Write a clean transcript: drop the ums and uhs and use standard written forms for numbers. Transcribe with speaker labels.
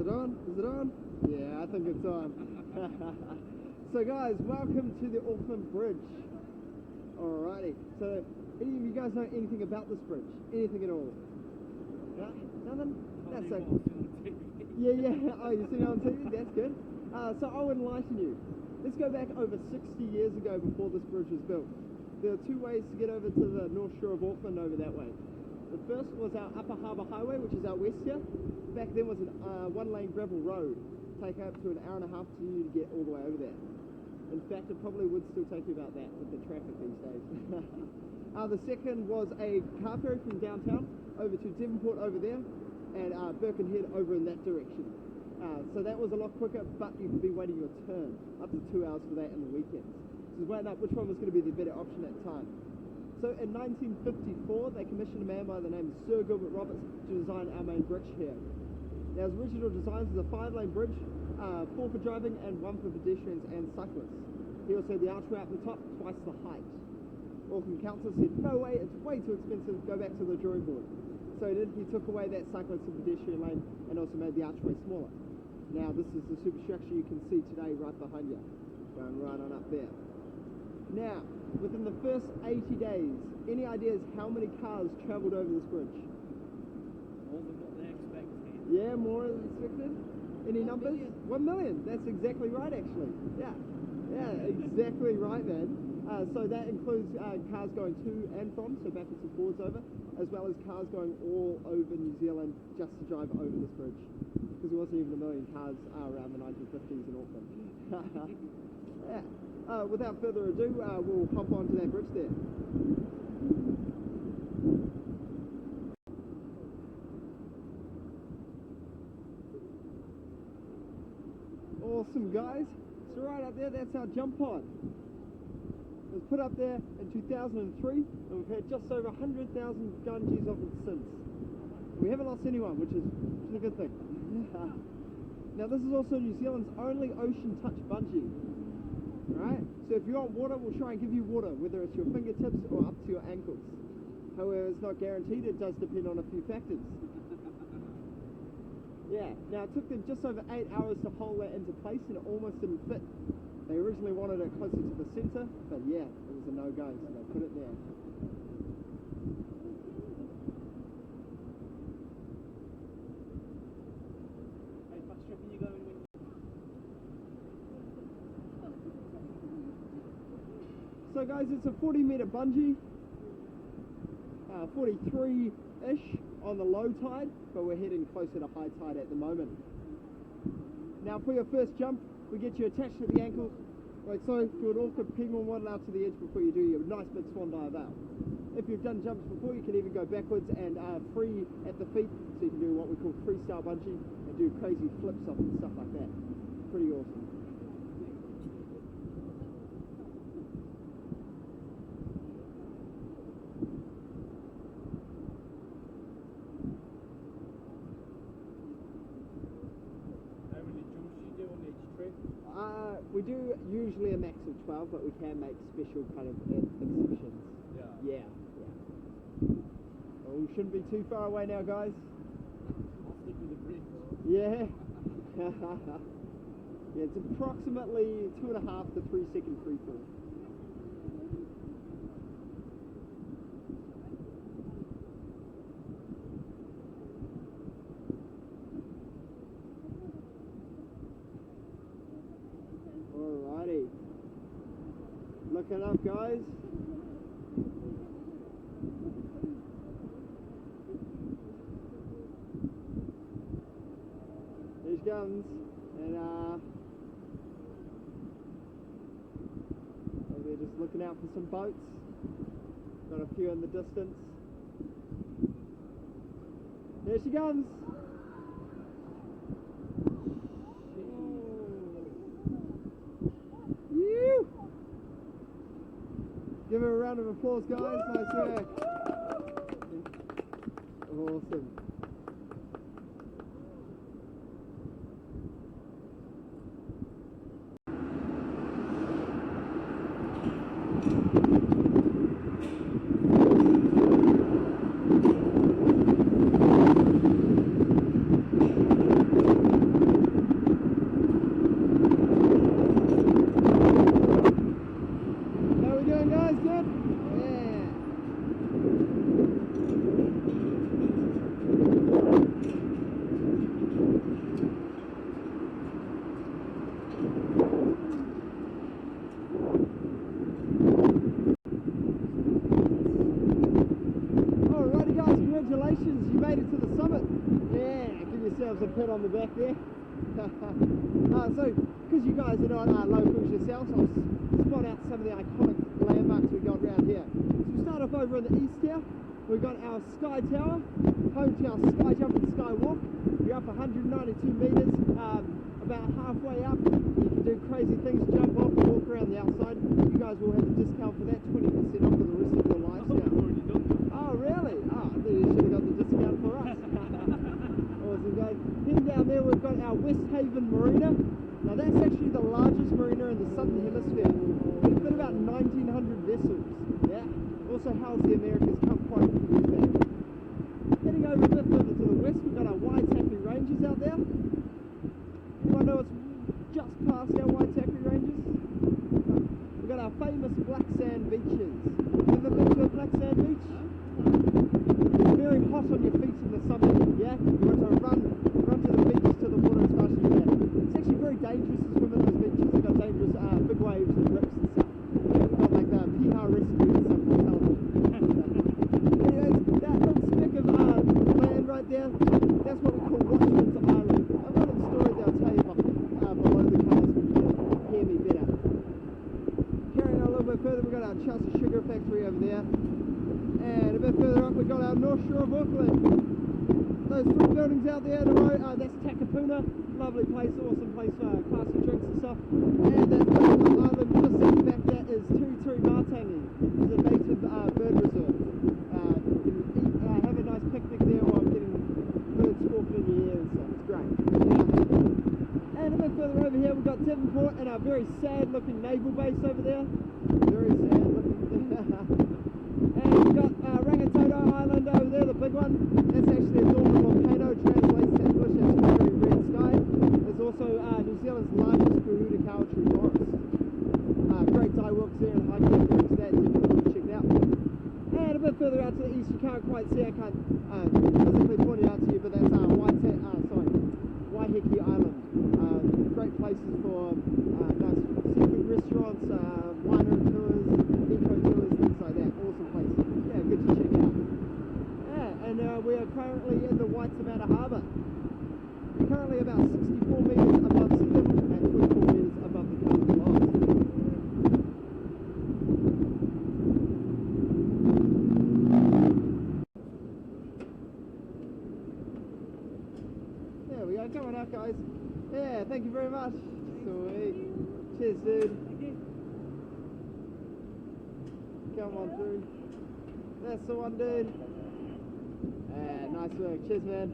Speaker 1: it on? Is it on? Yeah, I think it's on. So guys, welcome to the Auckland Bridge. Alrighty, so any of you guys know anything about this bridge? Anything at all? No? Nothing? That's okay. Yeah, oh, you've seen it on TV? That's good. So I'll enlighten you. Let's go back over 60 years ago before this bridge was built. There are two ways to get over to the North Shore of Auckland over that way. The first was our Upper Harbour Highway, which is out west here. Back then was a one-lane gravel road, taking up to an hour and a half to you to get all the way over there. In fact, it probably would still take you about that with the traffic these days. The second was a car ferry from downtown over to Devonport over there, and Birkenhead over in that direction. So that was a lot quicker, but you could be waiting your turn, up to 2 hours for that in the weekends. So weighing up which one was going to be the better option at the time. So in 1954, they commissioned a man by the name of Sir Gilbert Roberts to design our main bridge here. Now, his original design was a 5-lane bridge, 4 for driving and 1 for pedestrians and cyclists. He also had the archway up the top, twice the height. Auckland Council said, no way, it's way too expensive, go back to the drawing board. So he took away that cyclist and pedestrian lane and also made the archway smaller. Now this is the superstructure you can see today right behind you, going right on up there. Now, within the first 80 days, any ideas how many cars travelled over this bridge?
Speaker 2: More than what they expected.
Speaker 1: Yeah, more than expected. Any numbers? 1 million. That's exactly right, actually. Yeah, exactly right, man. So that includes cars going to and from, so backwards and forwards over, as well as cars going all over New Zealand just to drive over this bridge. Because there wasn't even 1 million cars around the 1950s in Auckland. Yeah. Without further ado, we'll hop onto that bridge there. Awesome, guys. So right up there, that's our jump pod. It was put up there in 2003, and we've had just over 100,000 gungees of it since. We haven't lost anyone, which is a good thing. Now this is also New Zealand's only ocean touch bungee. Right? So if you want water, we'll try and give you water, whether it's your fingertips or up to your ankles. However, it's not guaranteed, it does depend on a few factors. Yeah, now it took them just over 8 hours to hold that into place and it almost didn't fit. They originally wanted it closer to the centre, but yeah, it was a no-go, so they put it there.
Speaker 2: How fast reckon you going when?
Speaker 1: So guys, it's a 40-metre bungee, 43-ish on the low tide, but we're heading closer to high tide at the moment. Now for your first jump, we get you attached to the ankles, like so, do an awkward penguin waddle out to the edge before you do your nice big swan dive out. If you've done jumps before, you can even go backwards and free at the feet, so you can do what we call freestyle bungee and do crazy flips off and stuff like that. Pretty awesome. We do usually a max of 12, but we can make special kind of exceptions. Yeah. Oh, we shouldn't be too far away now, guys.
Speaker 2: I'll stick with the bridge.
Speaker 1: Yeah. Yeah, it's approximately 2.5 to 3 second free fall. Alrighty, looking up, guys. There's guns, and they're just looking out for some boats. Got a few in the distance. There she comes. Give her a round of applause, guys. Nice work. Awesome. guys good? Yeah. Alrighty guys, congratulations, you made it to the summit. Yeah, give yourselves a pat on the back there. So, because you guys are not locals yourselves, I'll spot out some of the iconic landmarks we got around here. So we start off over in the east here. We've got our Sky Tower, home to our Sky Jump and Sky Walk. You're up 192 metres, about halfway up. You can do crazy things, jump off and walk around the outside. You guys will have a discount for that, 20% off for the rest of your lives now. Oh really? Oh, I think you should have got the discount for us. Awesome guys. Heading down there we've got our West Haven Marina. Now that's actually the largest marina in the southern hemisphere. It's been about 1900 vessels. Yeah. Also housed the Americas Cup quite a few years back. Heading over a bit further to the west, we've got our Waitaki Ranges out there. Anyone know what's just past our Waitaki Ranges? We've got our famous black sand beaches. Ever been to a black sand beach? It's very hot on your feet in the summer, yeah? You want to run to the beach, to the water as fast as you can. It's actually very dangerous to swim in those beaches. They've got dangerous big waves and rips and stuff. They've got like the Piha Rescue and stuff on television. Anyways, that little speck of land right there, that's what we call Watchman's Island. A little story they'll tell you below the colours when you hear me better. Carrying on a little bit further, we've got our Chelsea Sugar Factory over there. And a bit further up we've got our North Shore of Auckland. Those three buildings out there to the right, that's Takapuna. Lovely place, awesome place for classy drinks and stuff. And that little island just out the back there is Turi Matangi, which is a native bird reserve. You can have a nice picnic there while getting birds squawking in your ear and stuff. It's great. And a bit further over here we've got Devonport and our very sad looking naval base over there. Very sad looking. And we've got Rangitoto Island over there, the big one. That's actually a dormant volcano, translates to English as very red sky. There's also New Zealand's largest Kuhuta cow tree forest. Great die walks there and hiking and things that definitely check out. And a bit further out to the east, you can't quite see, I can't physically point it out to you, but that's Waiheke Island. Great places for nice seafood restaurants, winery tours, eco tours, things like that. Awesome places. Yeah, good to check out. Yeah, and we are currently in the Waitemata Harbour. We're currently about 64 metres above sea level and 24 metres above the current flow. There we go, come on out guys. Yeah, thank you very much. Sweet. Cheers dude.
Speaker 2: Thank you.
Speaker 1: Come on through. That's the one dude. Yeah, nice work. Cheers man.